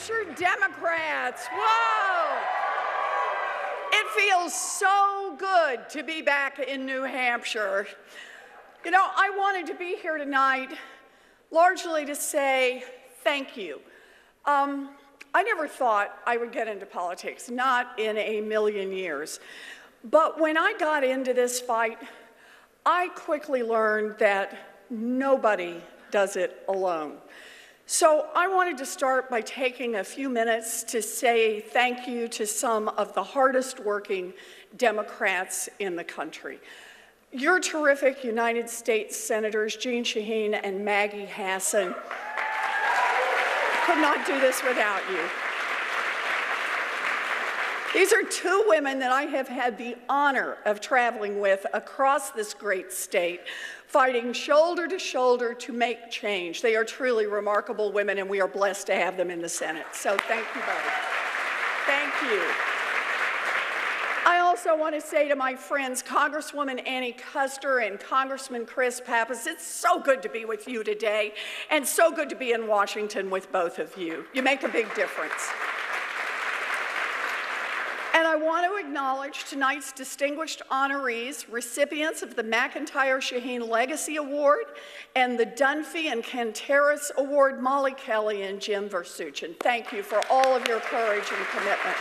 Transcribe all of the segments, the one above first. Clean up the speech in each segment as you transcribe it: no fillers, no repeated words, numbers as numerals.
Hampshire Democrats. Whoa! It feels so good to be back in New Hampshire. You know, I wanted to be here tonight largely to say thank you. I never thought I would get into politics, not in a million years. But when I got into this fight, I quickly learned that nobody does it alone. So I wanted to start by taking a few minutes to say thank you to some of the hardest working Democrats in the country. Your terrific United States Senators, Jeanne Shaheen and Maggie Hassan, could not do this without you. These are two women that I have had the honor of traveling with across this great state, fighting shoulder to shoulder to make change. They are truly remarkable women, and we are blessed to have them in the Senate. So thank you both. Thank you. I also want to say to my friends, Congresswoman Annie Custer and Congressman Chris Pappas, it's so good to be with you today, and so good to be in Washington with both of you. You make a big difference. And I want to acknowledge tonight's distinguished honorees, recipients of the McIntyre-Shaheen Legacy Award and the Dunphy and Canteras Award, Molly Kelly and Jim Versuchin. Thank you for all of your courage and commitment.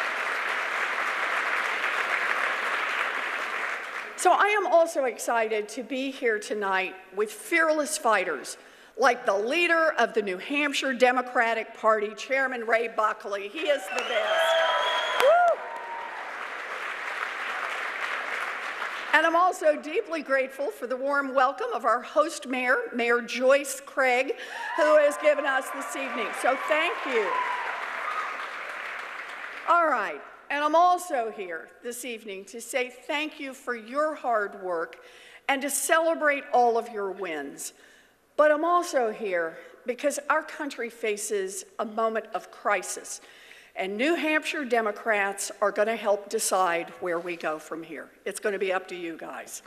So I am also excited to be here tonight with fearless fighters like the leader of the New Hampshire Democratic Party, Chairman Ray Buckley. He is the best. Woo! And I'm also deeply grateful for the warm welcome of our host mayor, Mayor Joyce Craig, who has given us this evening. So thank you. All right. And I'm also here this evening to say thank you for your hard work and to celebrate all of your wins. But I'm also here because our country faces a moment of crisis, and New Hampshire Democrats are going to help decide where we go from here. It's going to be up to you guys.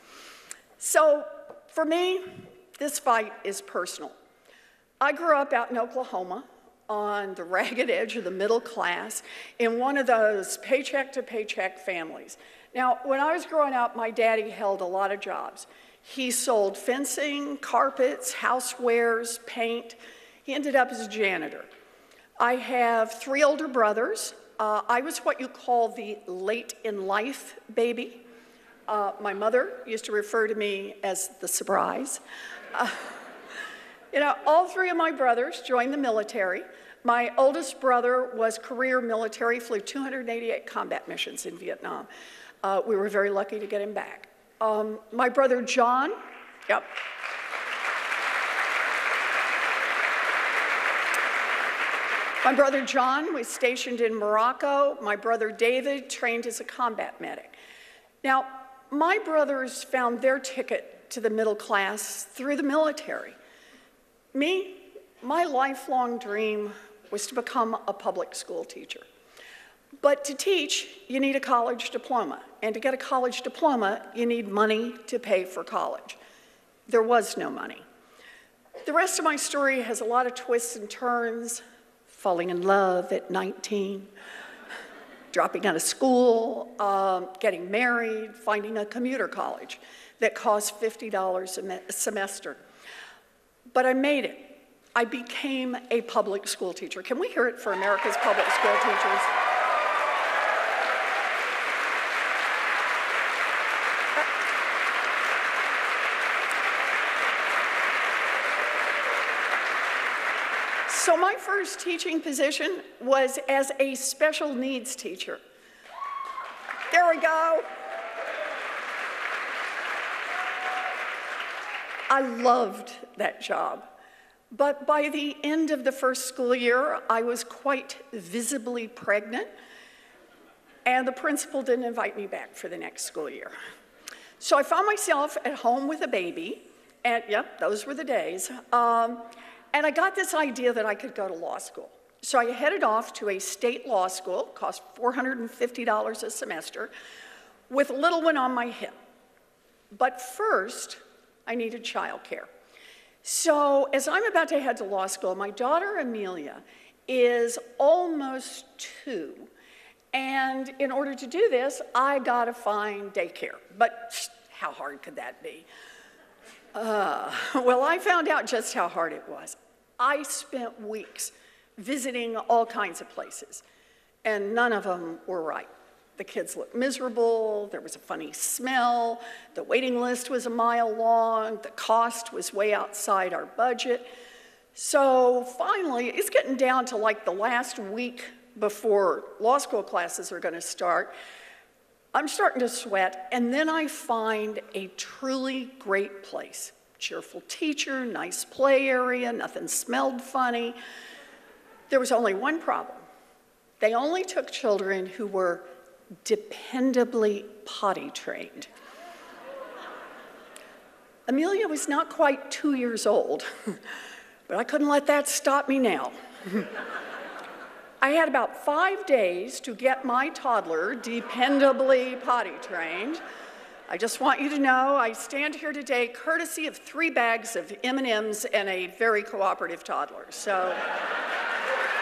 So for me, this fight is personal. I grew up out in Oklahoma, on the ragged edge of the middle class in one of those paycheck-to-paycheck families. Now, when I was growing up, my daddy held a lot of jobs. He sold fencing, carpets, housewares, paint. He ended up as a janitor. I have 3 older brothers. I was what you call the late-in-life baby. My mother used to refer to me as the surprise. You know, all 3 of my brothers joined the military. My oldest brother was career military, flew 288 combat missions in Vietnam. We were very lucky to get him back. My brother John, yep. My brother John was stationed in Morocco. My brother David trained as a combat medic. Now, my brothers found their ticket to the middle class through the military. Me, my lifelong dream was to become a public school teacher. But to teach, you need a college diploma. And to get a college diploma, you need money to pay for college. There was no money. The rest of my story has a lot of twists and turns: falling in love at 19, dropping out of school, getting married, finding a commuter college that cost $50 a semester. But I made it. I became a public school teacher. Can we hear it for America's public school teachers? So my first teaching position was as a special needs teacher. There we go. I loved that job. But by the end of the first school year, I was quite visibly pregnant, and the principal didn't invite me back for the next school year. So I found myself at home with a baby, and yep, those were the days. And I got this idea that I could go to law school. So I headed off to a state law school, cost $450 a semester, with a little one on my hip. But first, I needed childcare. So as I'm about to head to law school, my daughter Amelia is almost 2. And in order to do this, I gotta find daycare. But how hard could that be? Well, I found out just how hard it was. I spent weeks visiting all kinds of places, and none of them were right. The kids looked miserable, there was a funny smell, the waiting list was a mile long, the cost was way outside our budget. So finally, it's getting down to like the last week before law school classes are going to start. I'm starting to sweat, and then I find a truly great place. Cheerful teacher, nice play area, nothing smelled funny. There was only one problem. They only took children who were dependably potty trained. Amelia was not quite 2 years old, but I couldn't let that stop me now. I had about 5 days to get my toddler dependably potty trained. I just want you to know I stand here today courtesy of 3 bags of M&Ms and a very cooperative toddler. So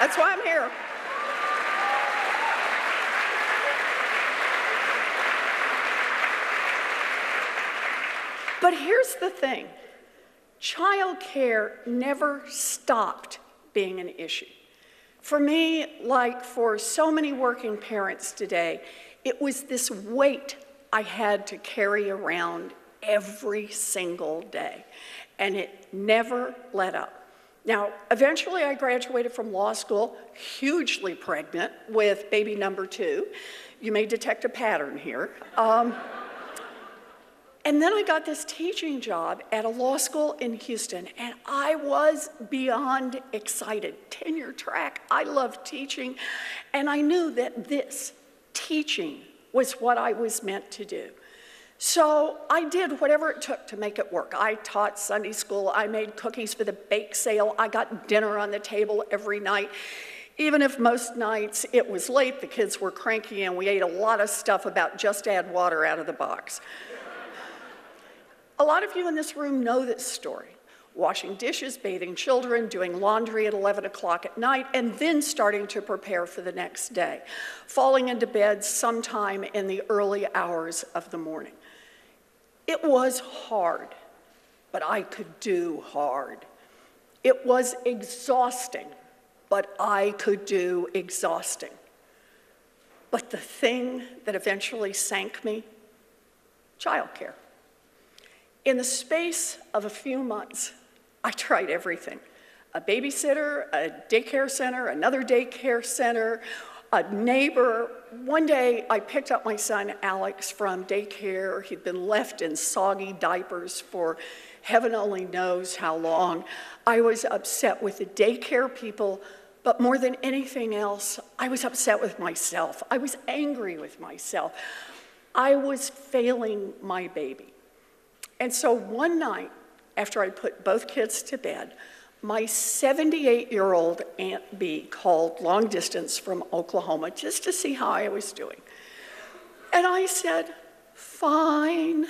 that's why I'm here. But here's the thing. Childcare never stopped being an issue. For me, like for so many working parents today, it was this weight I had to carry around every single day, and it never let up. Now, eventually I graduated from law school, hugely pregnant with baby number 2. You may detect a pattern here. And then I got this teaching job at a law school in Houston, and I was beyond excited. Tenure track, I love teaching, and I knew that this, teaching, was what I was meant to do. So I did whatever it took to make it work. I taught Sunday school, I made cookies for the bake sale, I got dinner on the table every night. Even if most nights it was late, the kids were cranky, and we ate a lot of stuff about just add water out of the box. A lot of you in this room know this story. Washing dishes, bathing children, doing laundry at 11 o'clock at night, and then starting to prepare for the next day. Falling into bed sometime in the early hours of the morning. It was hard, but I could do hard. It was exhausting, but I could do exhausting. But the thing that eventually sank me, childcare. In the space of a few months, I tried everything. A babysitter, a daycare center, another daycare center, a neighbor. One day, I picked up my son, Alex, from daycare. He'd been left in soggy diapers for heaven only knows how long. I was upset with the daycare people, but more than anything else, I was upset with myself. I was angry with myself. I was failing my baby. And so one night, after I put both kids to bed, my 78-year-old Aunt Bee called long distance from Oklahoma just to see how I was doing. And I said, fine,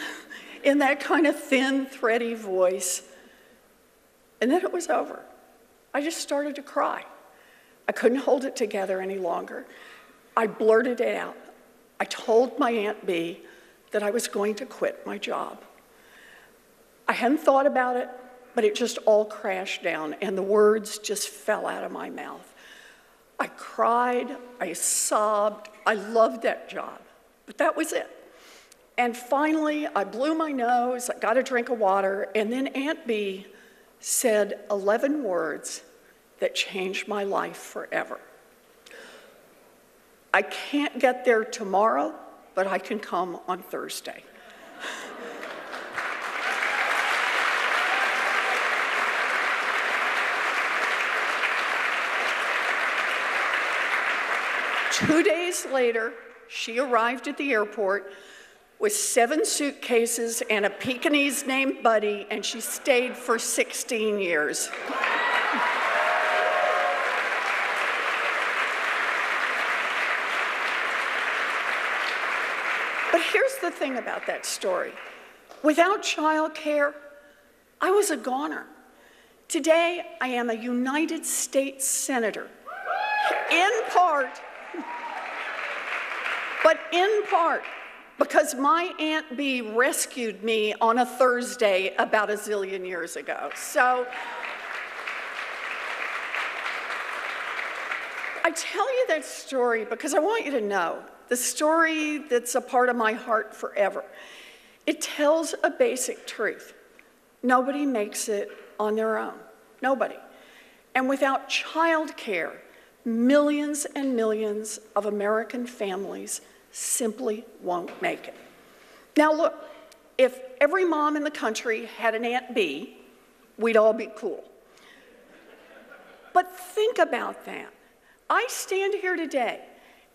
in that kind of thin, thready voice. And then it was over. I just started to cry. I couldn't hold it together any longer. I blurted it out. I told my Aunt Bee that I was going to quit my job. I hadn't thought about it, but it just all crashed down, and the words just fell out of my mouth. I cried, I sobbed, I loved that job, but that was it. And finally, I blew my nose, I got a drink of water, and then Aunt Bee said 11 words that changed my life forever. I can't get there tomorrow, but I can come on Thursday. Two days later, she arrived at the airport with 7 suitcases and a Pekingese named Buddy, and she stayed for 16 years. But here's the thing about that story. Without childcare, I was a goner. Today, I am a United States Senator in part, because my Aunt Bee rescued me on a Thursday about a zillion years ago. So I tell you that story because I want you to know the story that's a part of my heart forever. It tells a basic truth. Nobody makes it on their own. Nobody. And without childcare, millions and millions of American families simply won't make it. Now look, if every mom in the country had an Aunt Bee, we'd all be cool. But think about that. I stand here today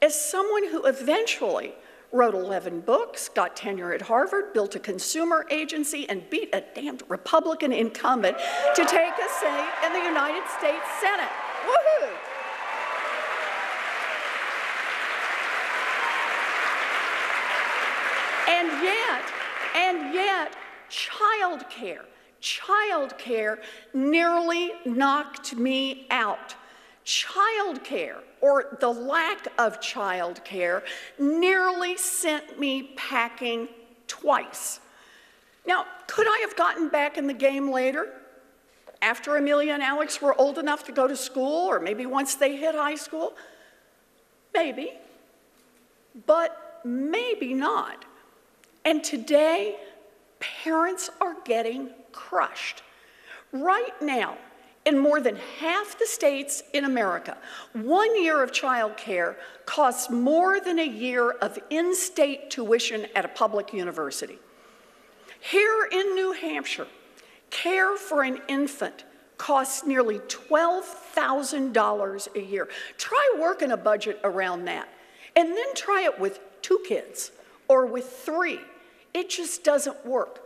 as someone who eventually wrote 11 books, got tenure at Harvard, built a consumer agency, and beat a damned Republican incumbent to take a seat in the United States Senate. Woohoo! And yet, childcare nearly knocked me out. Childcare, or the lack of childcare, nearly sent me packing twice. Now, could I have gotten back in the game later? After Amelia and Alex were old enough to go to school, or maybe once they hit high school? Maybe, but maybe not. And today, parents are getting crushed. Right now, in more than half the states in America, 1 year of child care costs more than a year of in-state tuition at a public university. Here in New Hampshire, care for an infant costs nearly $12,000 a year. Try working a budget around that, and then try it with 2 kids or with 3. It just doesn't work.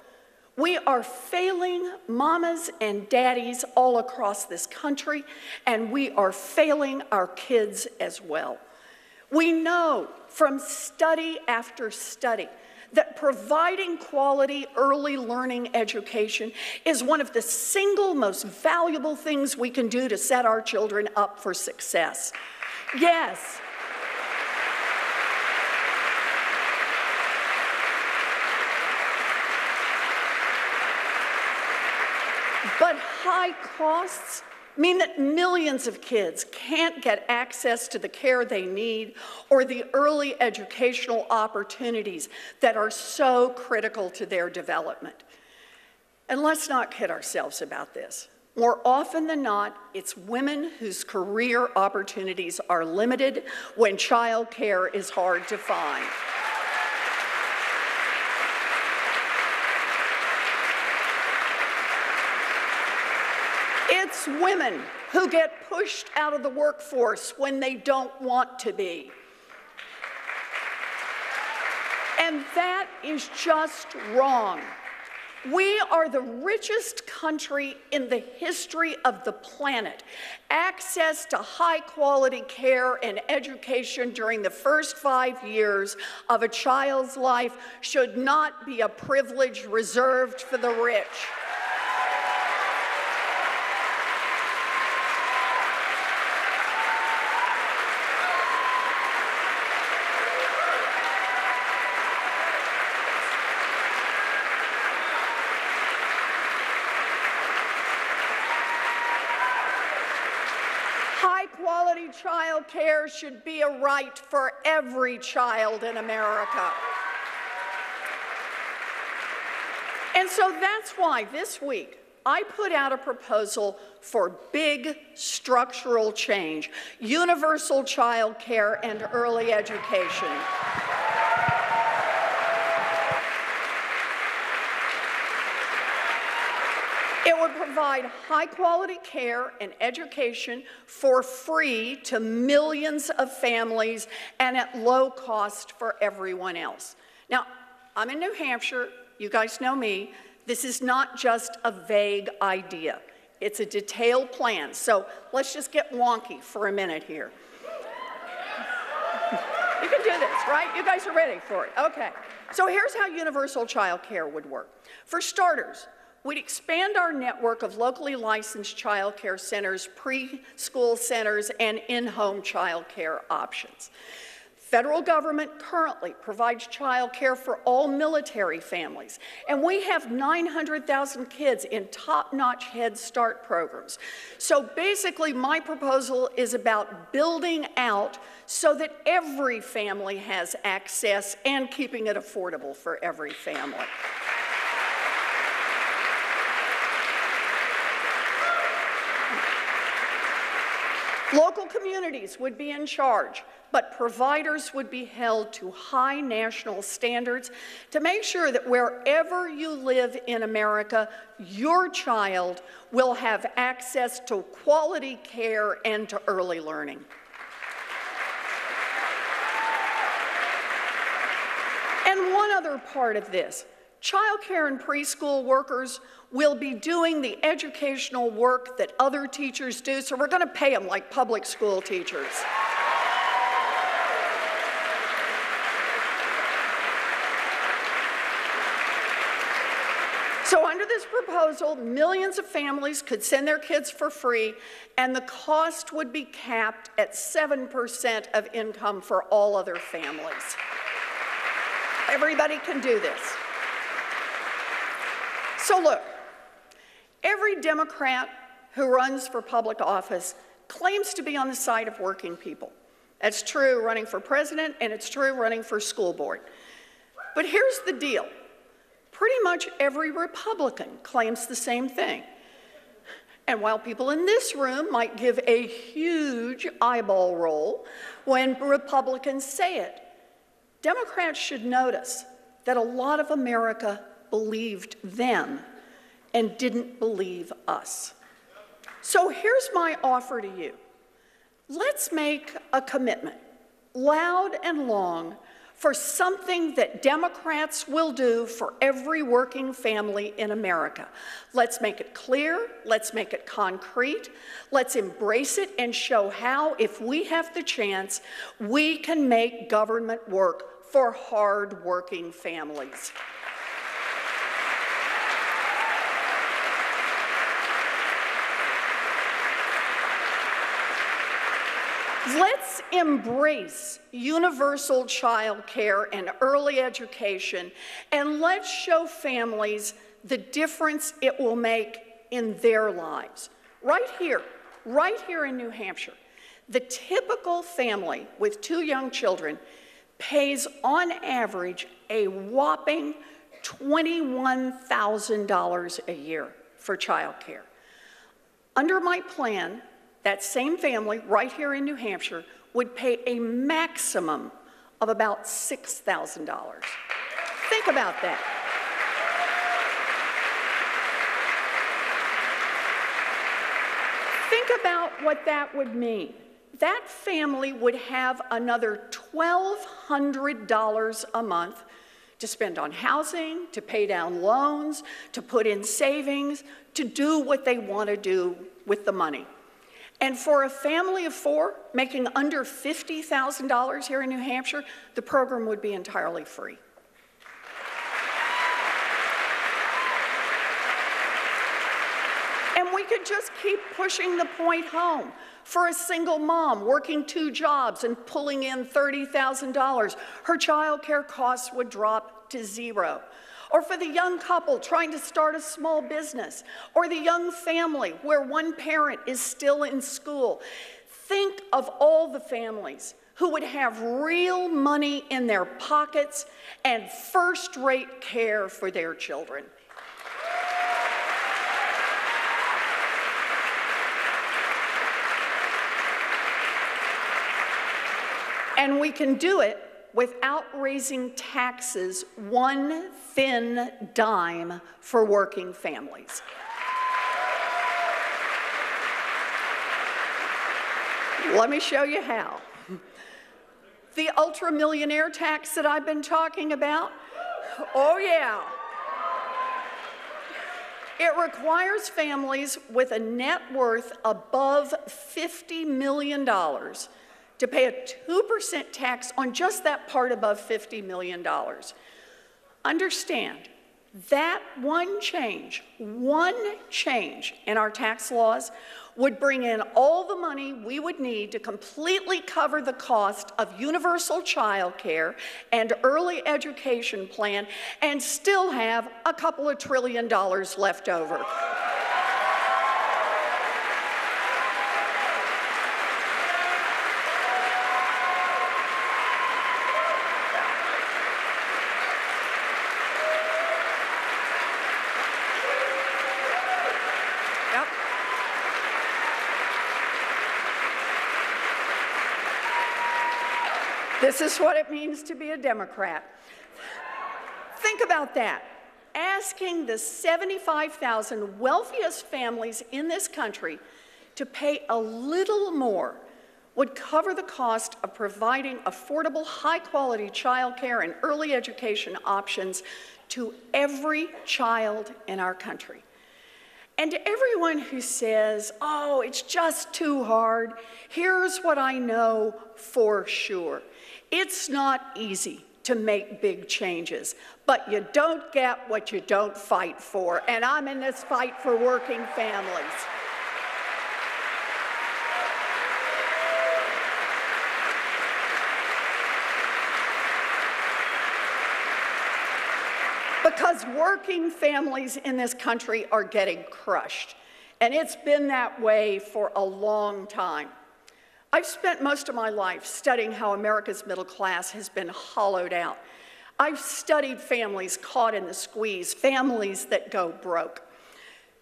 We are failing mamas and daddies all across this country, and we are failing our kids as well. We know from study after study that providing quality early learning education is one of the single most valuable things we can do to set our children up for success. Yes. But high costs mean that millions of kids can't get access to the care they need or the early educational opportunities that are so critical to their development. And let's not kid ourselves about this. More often than not, it's women whose career opportunities are limited when child care is hard to find. It's women who get pushed out of the workforce when they don't want to be. And that is just wrong. We are the richest country in the history of the planet. Access to high-quality care and education during the first 5 years of a child's life should not be a privilege reserved for the rich. High-quality child care should be a right for every child in America. And so that's why this week I put out a proposal for big structural change, universal child care and early education. It would provide high-quality care and education for free to millions of families and at low cost for everyone else. Now, I'm in New Hampshire. You guys know me. This is not just a vague idea. It's a detailed plan. So let's just get wonky for a minute here. You can do this, right? You guys are ready for it. Okay. So here's how universal child care would work. For starters, We'd expand our network of locally licensed child care centers, preschool centers, and in-home child care options. Federal government currently provides child care for all military families, and we have 900,000 kids in top-notch Head Start programs. So basically, my proposal is about building out so that every family has access and keeping it affordable for every family. Local communities would be in charge, but providers would be held to high national standards to make sure that wherever you live in America, your child will have access to quality care and to early learning. And one other part of this, child care and preschool workers will be doing the educational work that other teachers do, so we're going to pay them like public school teachers. So under this proposal, millions of families could send their kids for free, and the cost would be capped at 7% of income for all other families. Everybody can do this. So look, every Democrat who runs for public office claims to be on the side of working people. That's true running for president, and it's true running for school board. But here's the deal. Pretty much every Republican claims the same thing. And while people in this room might give a huge eyeball roll when Republicans say it, Democrats should notice that a lot of America believed them and didn't believe us. So here's my offer to you. Let's make a commitment, loud and long, for something that Democrats will do for every working family in America. Let's make it clear, let's make it concrete, let's embrace it and show how, if we have the chance, we can make government work for hard-working families. Let's embrace universal child care and early education, and let's show families the difference it will make in their lives. Right here in New Hampshire, the typical family with 2 young children pays on average a whopping $21,000 a year for child care. Under my plan, that same family right here in New Hampshire would pay a maximum of about $6,000. Think about that. Think about what that would mean. That family would have another $1,200 a month to spend on housing, to pay down loans, to put in savings, to do what they want to do with the money. And for a family of 4 making under $50,000 here in New Hampshire, the program would be entirely free. And we could just keep pushing the point home. For a single mom working 2 jobs and pulling in $30,000, her child care costs would drop to 0. Or for the young couple trying to start a small business, or the young family where one parent is still in school. Think of all the families who would have real money in their pockets and first-rate care for their children. And we can do it without raising taxes 1 thin dime for working families. Let me show you how. The ultra-millionaire tax that I've been talking about, oh yeah. It requires families with a net worth above $50 million to pay a 2% tax on just that part above $50 million. Understand, That one change in our tax laws would bring in all the money we would need to completely cover the cost of universal child care and early education plan and still have a couple of $1 trillion left over. This is what it means to be a Democrat. Think about that. Asking the 75,000 wealthiest families in this country to pay a little more would cover the cost of providing affordable, high-quality child care and early education options to every child in our country. And to everyone who says, oh, it's just too hard, here's what I know for sure. It's not easy to make big changes, but you don't get what you don't fight for, and I'm in this fight for working families. Because working families in this country are getting crushed, and it's been that way for a long time. I've spent most of my life studying how America's middle class has been hollowed out. I've studied families caught in the squeeze, families that go broke.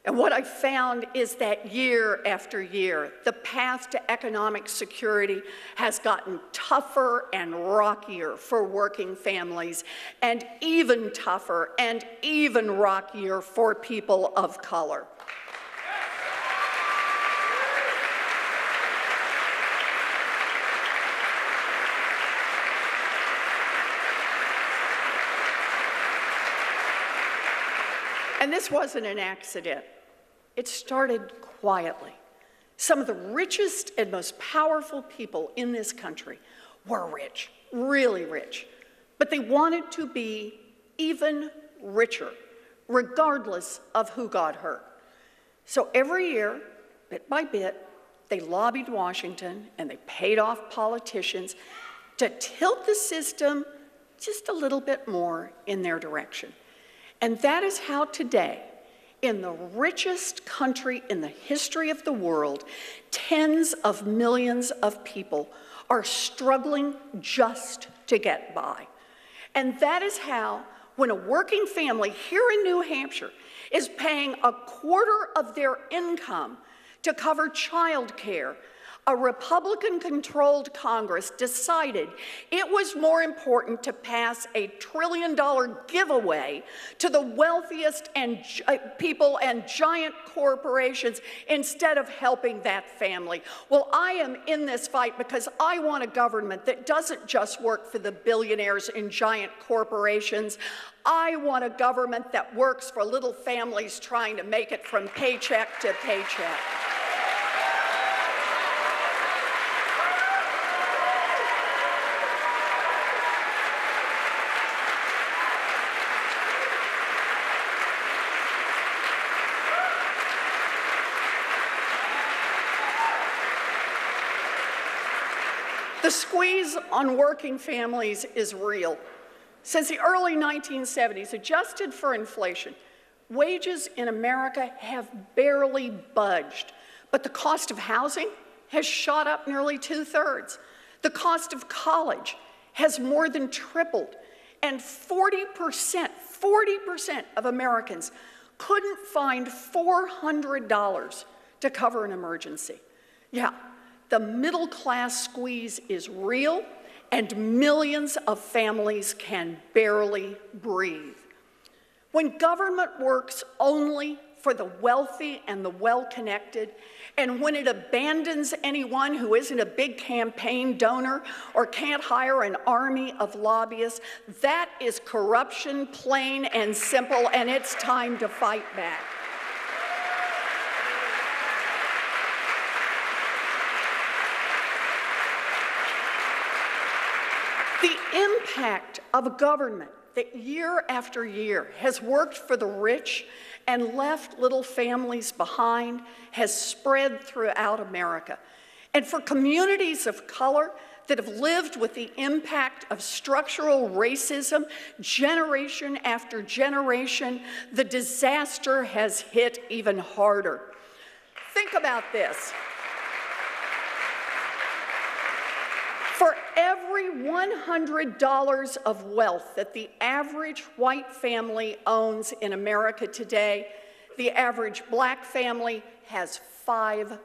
And what I've found is that year after year, the path to economic security has gotten tougher and rockier for working families, and even tougher and even rockier for people of color. And this wasn't an accident. It started quietly. Some of the richest and most powerful people in this country were rich, really rich, but they wanted to be even richer, regardless of who got hurt. So every year, bit by bit, they lobbied Washington and they paid off politicians to tilt the system just a little bit more in their direction. And that is how today, in the richest country in the history of the world, tens of millions of people are struggling just to get by. And that is how, when a working family here in New Hampshire is paying a quarter of their income to cover child care, a Republican-controlled Congress decided it was more important to pass a $1 trillion giveaway to the wealthiest people and giant corporations instead of helping that family. Well, I am in this fight because I want a government that doesn't just work for the billionaires and giant corporations. I want a government that works for little families trying to make it from paycheck to paycheck. The squeeze on working families is real. Since the early 1970s, adjusted for inflation, wages in America have barely budged, but the cost of housing has shot up nearly 2/3. The cost of college has more than tripled, and 40% of Americans couldn't find $400 to cover an emergency. Yeah. The middle class squeeze is real, and millions of families can barely breathe. When government works only for the wealthy and the well-connected, and when it abandons anyone who isn't a big campaign donor or can't hire an army of lobbyists, that is corruption, plain and simple, and it's time to fight back. The impact of a government that year after year has worked for the rich and left little families behind has spread throughout America. And for communities of color that have lived with the impact of structural racism generation after generation, the disaster has hit even harder. Think about this. For every $100 of wealth that the average white family owns in America today, the average black family has $5.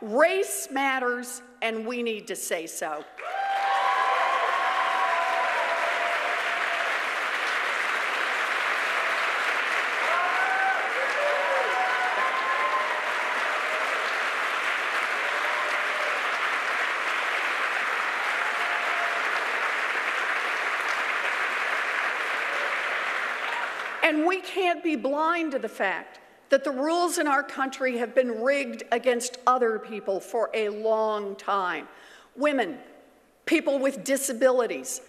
Race matters, and we need to say so. And we can't be blind to the fact that the rules in our country have been rigged against other people for a long time. Women, people with disabilities,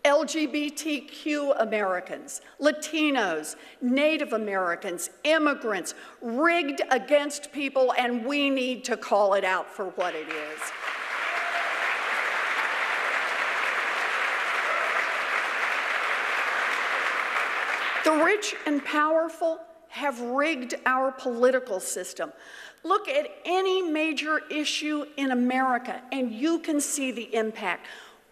LGBTQ Americans, Latinos, Native Americans, immigrants, rigged against people, and we need to call it out for what it is. The rich and powerful have rigged our political system. Look at any major issue in America and you can see the impact.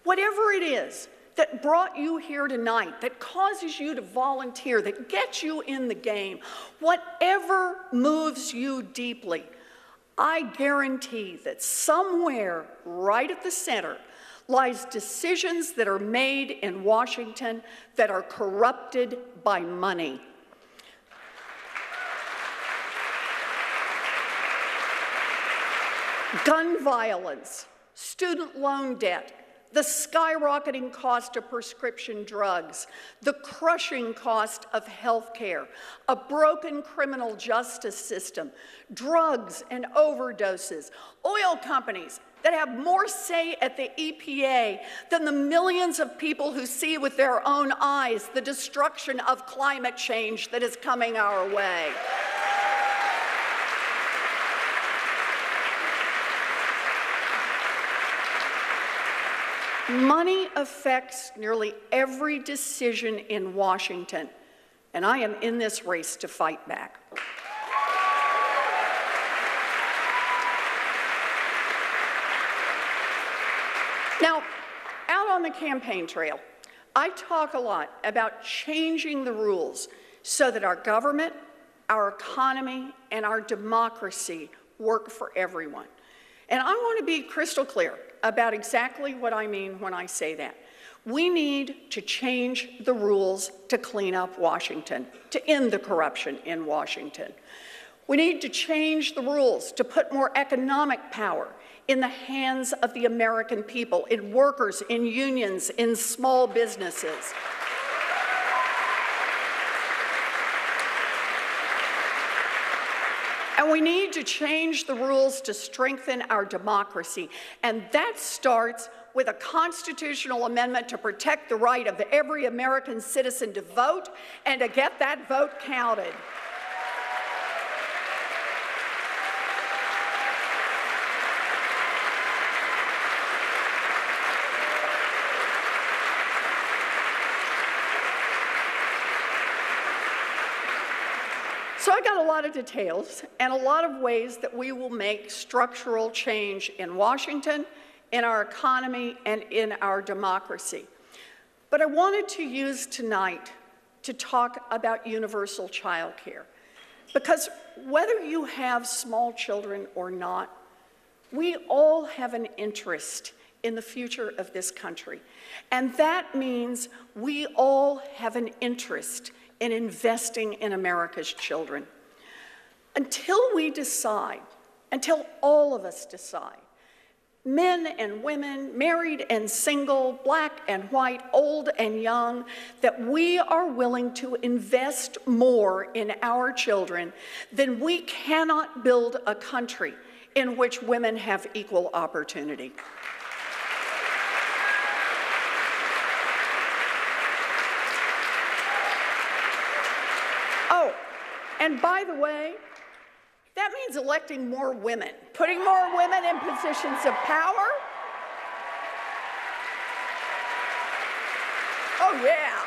Whatever it is that brought you here tonight, that causes you to volunteer, that gets you in the game, whatever moves you deeply, I guarantee that somewhere right at the center lies decisions that are made in Washington that are corrupted by money. Gun violence, student loan debt, the skyrocketing cost of prescription drugs, the crushing cost of health care, a broken criminal justice system, drugs and overdoses, oil companies that have more say at the EPA than the millions of people who see with their own eyes the destruction of climate change that is coming our way. Money affects nearly every decision in Washington, and I am in this race to fight back. Now, out on the campaign trail, I talk a lot about changing the rules so that our government, our economy, and our democracy work for everyone. And I want to be crystal clear about exactly what I mean when I say that. We need to change the rules to clean up Washington, to end the corruption in Washington. We need to change the rules to put more economic power in the hands of the American people, in workers, in unions, in small businesses. And we need to change the rules to strengthen our democracy. And that starts with a constitutional amendment to protect the right of every American citizen to vote and to get that vote counted. So I got a lot of details and a lot of ways that we will make structural change in Washington, in our economy, and in our democracy. But I wanted to use tonight to talk about universal child care. Because whether you have small children or not, we all have an interest in the future of this country. And that means we all have an interest in investing in America's children. Until we decide, until all of us decide, men and women, married and single, black and white, old and young, that we are willing to invest more in our children, then we cannot build a country in which women have equal opportunity. Oh, and by the way, that means electing more women, putting more women in positions of power. Oh, yeah.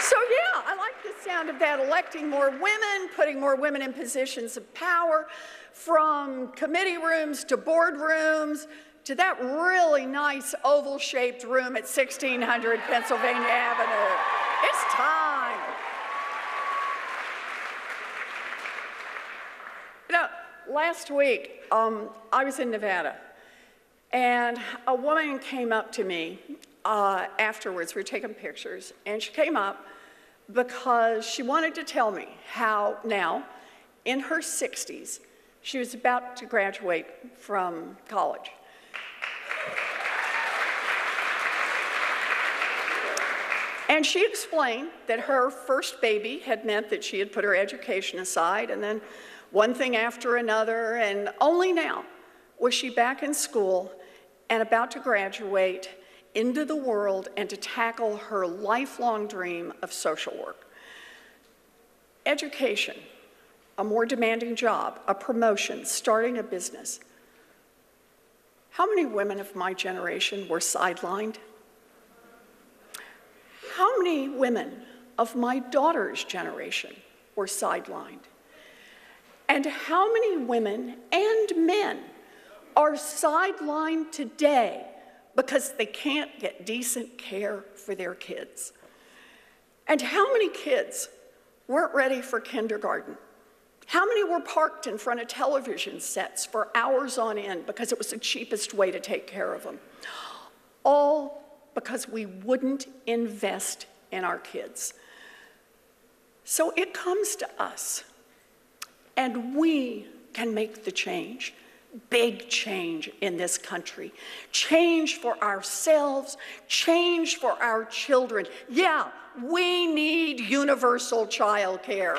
So, yeah, I like the sound of that, electing more women, putting more women in positions of power, from committee rooms to boardrooms to that really nice oval-shaped room at 1600 Pennsylvania Avenue. It's time. You know, last week, I was in Nevada, and a woman came up to me afterwards. We were taking pictures, and she came up because she wanted to tell me how now, in her 60s, she was about to graduate from college. And she explained that her first baby had meant that she had put her education aside, and then one thing after another, and only now was she back in school and about to graduate into the world and to tackle her lifelong dream of social work. Education, a more demanding job, a promotion, starting a business. How many women of my generation were sidelined? How many women of my daughter's generation were sidelined? And how many women and men are sidelined today because they can't get decent care for their kids? And how many kids weren't ready for kindergarten? How many were parked in front of television sets for hours on end because it was the cheapest way to take care of them? All because we wouldn't invest in our kids. So it comes to us, and we can make the change, big change in this country. Change for ourselves, change for our children. Yeah, we need universal child care.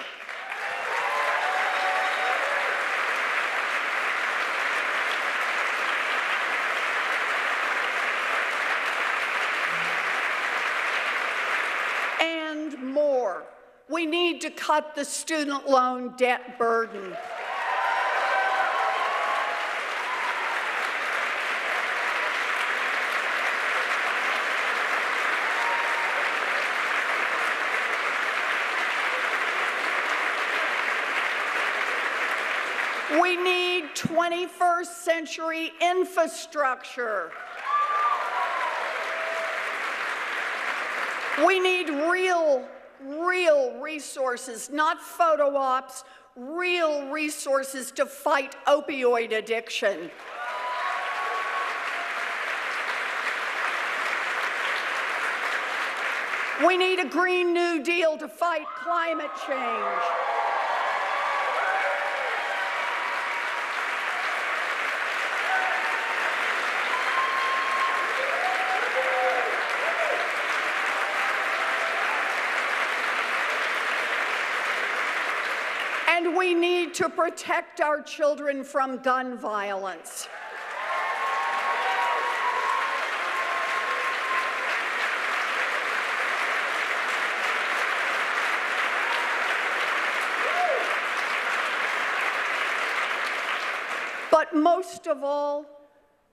More. We need to cut the student loan debt burden. We need 21st century infrastructure. We need real resources, not photo ops, real resources to fight opioid addiction. We need a Green New Deal to fight climate change. And we need to protect our children from gun violence. But most of all,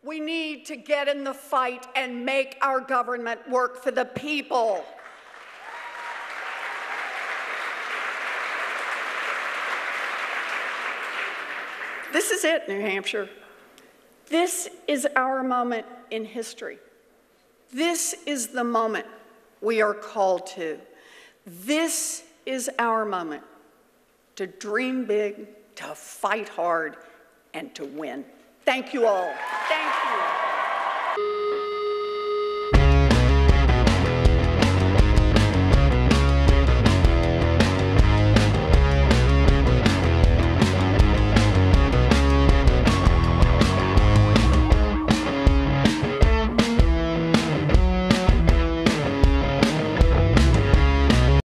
we need to get in the fight and make our government work for the people. This is it, New Hampshire. This is our moment in history. This is the moment we are called to. This is our moment to dream big, to fight hard, and to win. Thank you all. Thank you.